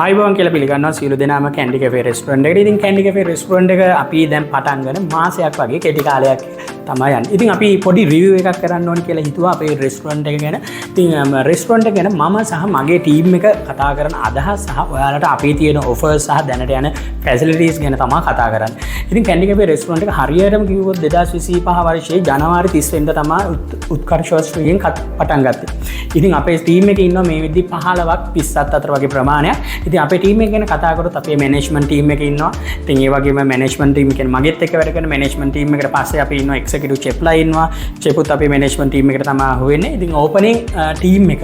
ආයිබෝන් කියලා පිළිගන්නවා සියලු දෙනාම කැන්ඩි කැෆේ රෙස්ටුරන්ට් එකට. ඉතින් කැන්ඩි කැෆේ රෙස්ටුරන්ට් එක අපි දැන් පටන් ගන්න මාසයක් වගේ කෙටි කාලයක් තමයි යන්නේ. ඉතින් අපි පොඩි රිවිව් එකක් කරන්න ඕන කියලා හිතුවා අපේ රෙස්ටුරන්ට් එක ගැන. ඉතින් රෙස්ටුරන්ට් එක ගැන මම සහ මගේ ටීම් එක කතා කරන අදහස් සහ ඔයාලට අපේ තියෙන ඔෆර්ස් සහ දැනට යන ෆැසිලිටිස් ගැන තමයි කතා කරන්නේ. ඉතින් කැන්ඩි කැෆේ රෙස්ටුරන්ට් එක හරියටම කිව්වොත් 2025 වර්ෂයේ ජනවාරි 30 වෙනිදා තමයි උත්කර්ෂෝත්සවයෙන් පටන් ගත්තේ. ඉතින් අපේ ටීම් එකේ ඉන්නවා මේ විදි 15ක් 30ක් අතර වගේ ප්‍රමාණයක්. ඉතින් අපේ ටීම් එක ගැන කතා කරොත් අපේ මැනේජ්මන්ට් ටීම් එකේ ඉන්නවා. ඉතින් ඒ වගේම මැනේජ්මන්ට් ටීම් එකෙන් මගෙත් එක්ක වැඩ කරන මැනේජ්මන්ට් ටීම් එකට පස්සේ අපි ඉන්නවා එක්සිකියුටිව් චෙෆ්ලා ඉන්නවා. චෙෆුත් අපේ මැනේජ්මන්ට් ටීම් එකට තමයි අහුවෙන්නේ. ඉතින් ඕපනින් ටීම් එක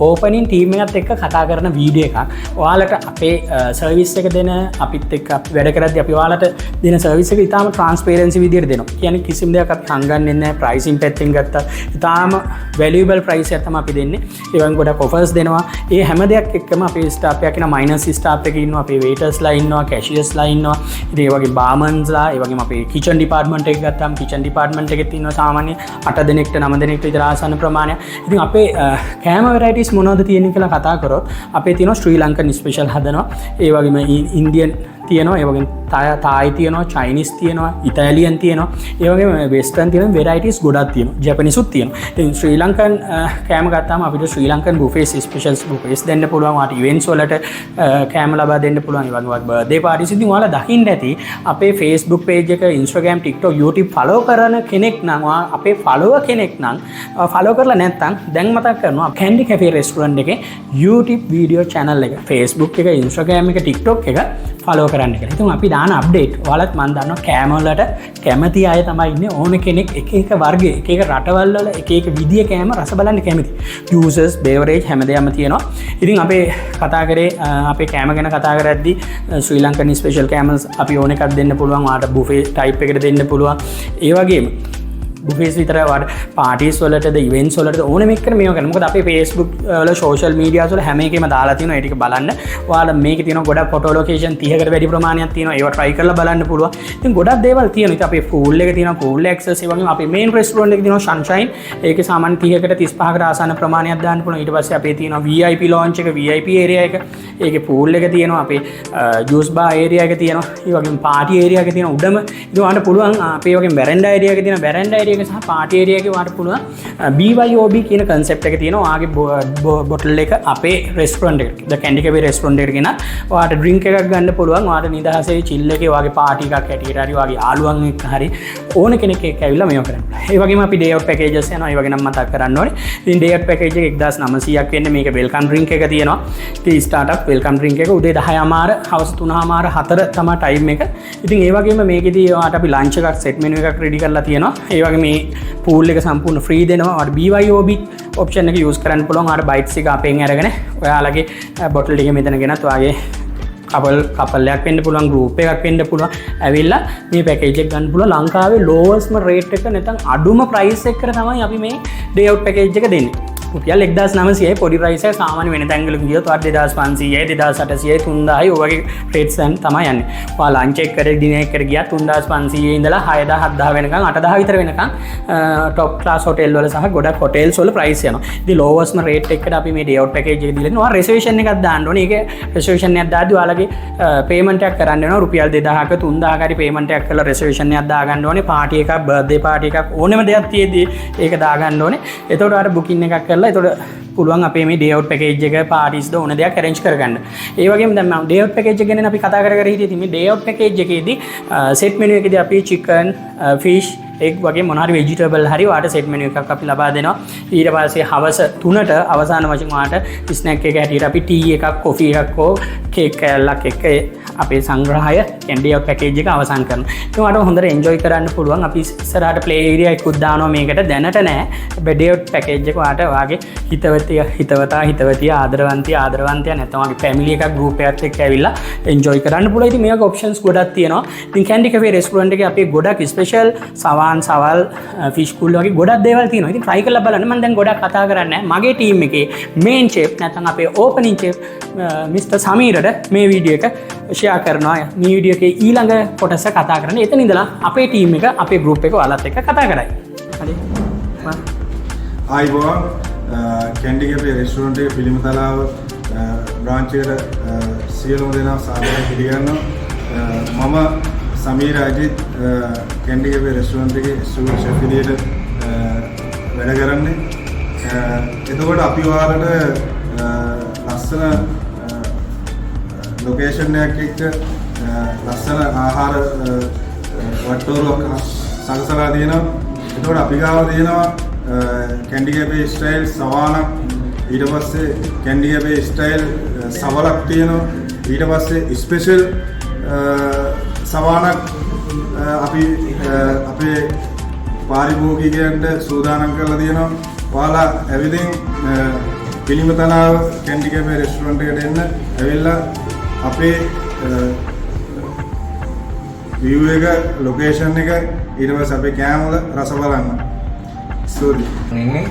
ඕපනින් ටීම් එකත් එක්ක කතා කරන වීඩියෝ එකක් ඔයාලට අපේ සර්විස් එක දෙන අපිත් එක්ක වැඩ කරද්දී අපි ඔයාලට දෙන සර්විස් එක ඉතාලම ට්‍රාන්ස්පරන්සි විදියට දෙනවා. කියන්නේ කිසිම දෙයක් අපි හංගන්නේ නැහැ. ප්‍රයිසින් පැත්තෙන් ගත්තත් ඉතාලම වැලියබල් ප්‍රයිස් එකක් තමයි අපි දෙන්නේ. ඒ වගේම ගොඩක් ඔෆර්ස් දෙනවා. ඒ හැම දෙයක් එක්කම අපේ ස්ටාෆ් එකක් ඉන්නවා. මයිනස් ස්ටාෆ් එකේ ඉන්නවා. අපේ වේටර්ස්ලා ඉන්නවා. කැෂියර්ස්ලා ඉන්නවා. ඉතින් ඒ වගේ බාර්මන්ස්ලා, ඒ වගේම අපේ කිචන් ඩිපාර්ට්මන්ට් එක ගත්තාම කිචන් ඩිපාර්ට්මන්ට් එකෙත් ඉන්නවා සාමාන්‍ය 8 දෙනෙක්ට 9 දෙනෙක්ට විතර ආසන්න ප්‍රමාණයක්. ඉතින් අපේ කෑම වෙරයිටිස් මොනවද තියෙන්නේ කියලා කතා කරොත් අපේ තියෙනවා ශ්‍රී ලංකන් ස්පෙෂල් හදනවා. ඒ වගේම ඉන්දියන් තියෙනවා. ඒ වගේම තායි තියෙනවා, චයිනීස් තියෙනවා, ඉතාලියන් තියෙනවා. ඒ වගේම වෙස්ටර්න් තියෙන වෙරයිටිස් ගොඩක් තියෙනවා. ජපනිසුත් තියෙනවා. ඉතින් ශ්‍රී ලංකන් කෑම ගත්තාම අපිට ශ්‍රී ලංකන් බුෆේස් ස්පෙෂල්ස් බුෆේස් දෙන්න පුළුවන්. වාට ඉවෙන්ට්ස් වලට කෑම ලබා දෙන්න පුළුවන්. ඒ වගේම බර්ත්ඩේ පාටිස් ඉතින් ඔයාලා දකින්න ඇති අපේ Facebook page එක, Instagram, TikTok, YouTube follow කරන කෙනෙක් නම් අපේ follower කෙනෙක් නම් follow කරලා නැත්නම් දැන් මතක් කරනවා කැන්ඩි කැෆේ රෙස්ටුරන්ට් එකේ YouTube වීඩියෝ channel එක, Facebook එක, Instagram එක, TikTok එක follow කරන්න කියලා. ඉතින් අපි දාන අප්ඩේට් ඔයාලත් මම දන්නවා කෑම වලට කැමති අය තමයි ඉන්නේ. ඕන කෙනෙක් එක එක වර්ග, එක එක රටවල් වල එක එක විදිය කෑම රස බලන්න කැමති. juices, beverage හැමදේම තියෙනවා. ඉතින් අපේ කතා කරේ අපේ කෑම ගැන කතා කරද්දී ශ්‍රී ලංකන් ස්පෙෂල් කෑමස් අපි ඕන එකක් දෙන්න පුළුවන්. ඔයාලට බුෆේ ටයිප් එකකට දෙන්න පුළුවන්. ඒ වගේම බුෆේස් විතර වට පාටිස් වලටද ඉවෙන්ට්ස් වලට ඕනෙම එක්කන මේවා කරනවා. මොකද අපේ Facebook වල සෝෂල් මීඩියාස් වල හැම එකෙම දාලා තියෙනවා. ඒ ටික බලන්න. ඔයාලා මේකේ තියෙනවා ගොඩක් ෆොටෝ ලොකේෂන් 30කට වැඩි ප්‍රමාණයක් තියෙනවා. ඒවා try කරලා බලන්න පුළුවන්. ඉතින් ගොඩක් දේවල් තියෙනවා. ඉතින් අපේ pool එක තියෙනවා, pool access. ඒ වගේම අපේ main restaurant එකේ තියෙනවා sunshine. ඒකේ සාමාන්‍ය 30කට 35කට ආසන්න ප්‍රමාණයක් දාන්න පුළුවන්. ඊට පස්සේ අපේ තියෙනවා VIP lounge එක, VIP area එක. ඒකේ pool එක තියෙනවා. අපේ juice bar area එක තියෙනවා. ඒ වගේම party area එක තියෙනවා උඩම. ඉතින් ඔයාලට පුළුවන් අපේ වගේ veranda area එක තියෙනවා. veranda area සහ පාටි ඒරියා එකේ වාට පුළුවන් BYOB කියන concept එක තියෙනවා. ඔයාගේ බොටල් එක අපේ රෙස්ටුරන්ට් එකට, ද කැන්ඩි කැෆේ රෙස්ටුරන්ට් එකට ගෙන ඔයාට ඩ්‍රින්ක් එකක් ගන්න පුළුවන්. ඔයාට නිදහසේ chill එකේ ඔයාගේ පාටි එකක් හැටියට හරි ඔයාගේ යාළුවන් එක්ක හරි ඕන කෙනෙක් එක්ක ඇවිල්ලා මේව කරන්න. ඒ වගේම අපි day out packages යනවා. ඒ වගේ නම් මතක් කරන්න ඕනේ. ඉතින් day out package එක 1900ක් වෙන්නේ. මේක welcome drink එක තියෙනවා. ඉතින් start up welcome drink එක උදේ 10:00 හවස 3:00 4 තමයි time එක. ඉතින් ඒ වගේම මේකෙදී ඔයාට අපි lunch එකක් set menu එකක් ready කරලා තියෙනවා. ඒ වගේ මේ pool එක සම්පූර්ණ free දෙනවා. ඔයාට BYOB option එක use කරන්න පුළුවන්. ඔයාට bites එක අපෙන් අරගෙන ඔයාලගේ bottle ටික මෙතන ගෙනත් ඔයාගේ කපල් එකක් වෙන්න පුළුවන්, group එකක් වෙන්න පුළුවන්. ඇවිල්ලා මේ package එක ගන්න පුළුවන්. ලංකාවේ lowest rate එක නැත්නම් අඩුම price එකකට තමයි අපි මේ day out package එක දෙන්නේ. රුපියල් 1900යි පොඩි price එක. සාමාන්‍ය වෙන තැන්වල ගියොත් 2500යි 2600යි 3000යි ඔය වගේ rates දැන් තමයි යන්නේ. ඔයා lunch එක කරේ dinner එක කර ගියා 3500 ඉඳලා 6000 7000 වෙනකන් 8000 විතර වෙනකන් top class hotel වල සහ ගොඩක් hotels වල price යනවා. ඉතින් lowest rate එකකට අපි මේ day out package එක දීලා ඔයා reservation එකක් දාන්න ඕනේ. ඒක reservation එකක් දාද්දි ඔයාලගේ payment එකක් කරන්න වෙනවා. රුපියල් 2000ක 3000ක හරි payment එකක් කරලා reservation එකක් දාගන්න ඕනේ. party එකක්, birthday party එකක් ඕනෙම දෙයක් තියෙද්දි ඒක දාගන්න ඕනේ. එතකොට ඔයාලා booking එකක් කරලා එතකොට පුළුවන් අපේ මේ day out package එක parties ද ඕන දෙයක් arrange කරගන්න. ඒ වගේම දැන් මම day out package එක ගැන අපි කතා කර හිටියේ. මේ day out package එකේදී set menu එකේදී අපි chicken, fish, egg වගේ මොනවාරි vegetable හරි ඔයාට set menu එකක් අපි ලබා දෙනවා. ඊට පස්සේ හවස 3ට අවසාන වශයෙන් ඔයාට snack එක හැටියට අපි tea එකක්, coffee එකක් හෝ cake කෑල්ලක් එක්ක අපේ සංග්‍රහය day out package එක අවසන් කරනවා. ඉතින් ඔයාට හොඳට enjoy කරන්න පුළුවන්. අපි ඉස්සරහට play area එකකුත් දානවා මේකට. දැනට නෑ. day out package එක ඔයාට ඔයාගේ හිතවතා හිතවතිය ආදරවන්තයා නැත්නම් ඔයාගේ family එකක් group එකක් එක්ක ඇවිල්ලා enjoy කරන්න පුළුවන්. ඉතින් මේක options ගොඩක් තියෙනවා. ඉතින් කැන්ඩි කැෆේ රෙස්ටුරන්ට් එකේ අපේ ගොඩක් special සවල් fish pool වගේ ගොඩක් දේවල් තියෙනවා. ඉතින් try කරලා බලන්න. මම දැන් ගොඩක් කතා කරන්නේ මගේ team එකේ main chef නැත්නම් අපේ opening chef Mr. සමීරට මේ වීඩියෝ එක share කරනවා. මේ වීඩියෝ එකේ ඊළඟ කොටස කතා කරන්නේ. එතන ඉඳලා අපේ team එක අපේ group එක ඔයාලත් එක්ක කතා කරයි. හරි. ආයිබෝන් කැන්ඩි කැෆේ රෙස්ටුරන්ට් එකේ පිළිමතලාව බ්‍රාන්ච් එකට සියලුම දෙනා සාදරයෙන් පිළිගන්නවා. මම සමීර අජිත් කැන්ඩි කැෆේ රෙස්ටුරන්ට් එකේ සූර් ෂෙෆ් විදියට වැඩ කරන්නේ. එතකොට අපි ඔයාලට ලස්සන ලොකේෂන් එකක් එක්ක ලස්සන ආහාර වට්ටෝරුවක් සකසලා තියෙනවා. එතකොට අපි ගාව තියෙනවා කැන්ඩි කැෆේ ස්ටයිල් සවානක්, ඊට පස්සේ කැන්ඩි කැෆේ ස්ටයිල් සවලක් තියෙනවා, ඊට පස්සේ ස්පෙෂල් සවානක් අපි අපේ පාරිභෝගිකයන්ට සූදානම් කරලා තියෙනවා. ඔයාලා ඇවිදින් පිළිමතලාව කැන්ඩි කැෆේ රෙස්ටුරන්ට් එකට එන්න ඇවිල්ලා අපේ view එක, ලොකේෂන් එක, ඊට පස්සේ අපේ කෑම වල රස බලන්න. ස්තුතියි. ඉන්නේ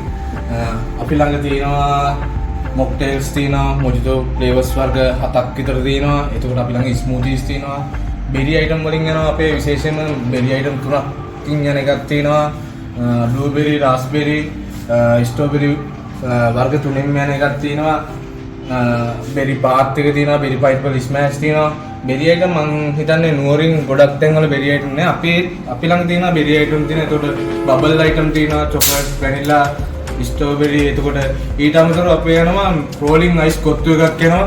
අපි ළඟ තියෙනවා මොක්ටේල්ස් තියෙනවා, මොජිතෝ ෆ්ලේවර්ස් වර්ග 7ක් විතර තියෙනවා. එතකොට අපි ළඟ ස්මූතිස් තියෙනවා. බෙරි අයිටම් වලින් යනවා අපේ විශේෂයෙන්ම බෙරි අයිටම් 3කින් යන එකක් තියෙනවා. බ්ලූබෙරි, රාස්බෙරි, ස්ට්‍රෝබෙරි වර්ග 3න් යන එකක් තියෙනවා. බෙරි පාත් එක තියෙනවා, බෙරි පයිනැපල් ස්මෑෂ් තියෙනවා. බෙරි අයිටම් මං හිතන්නේ නුවරින් ගොඩක් තැන්වල බෙරි අයිටම් නෑ. අපි ළඟ තියෙනවා බෙරි අයිටම් තියෙනවා. එතකොට බබල් අයිටම් තියෙනවා, චොක්ලට්, වැනිලා, ස්ට්‍රෝබෙරි. එතකොට ඊට අමතරව අපි යනවා රෝලින් අයිස් කොත්තු එකක් එනවා.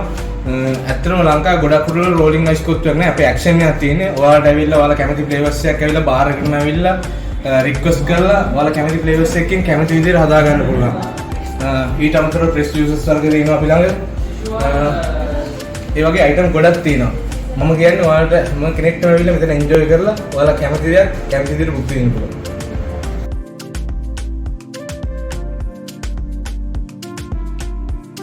ඇත්තටම ලංකාවේ ගොඩක් උඩට රෝලින් අයිස් කොත්තුවක් නෑ. අපේ ඇක්ෂන් එකක් තියෙන්නේ. ඔයාලට ඇවිල්ලා ඔයාලා කැමති ෆ්ලේවර්ස් එකක් ඇවිල්ලා බාර් එකටම ඇවිල්ලා රික්වෙස්ට් කරලා ඔයාලා කැමති ෆ්ලේවර්ස් එකකින් කැමති විදිහට හදා ගන්න පුළුවන්. ඊට අමතරව ප්‍රෙස් ජූසස් වර්ග තියෙනවා අපි ළඟ. ඒ වගේ අයිටම් ගොඩක් තියෙනවා. මම කියන්නේ ඔයාලට හැම කෙනෙක්ටම ඇවිල්ලා මෙතන එන්ජොයි කරලා ඔයාලා කැමති දේක් කැමති විදිහට බුක් දෙන්න පුළුවන්.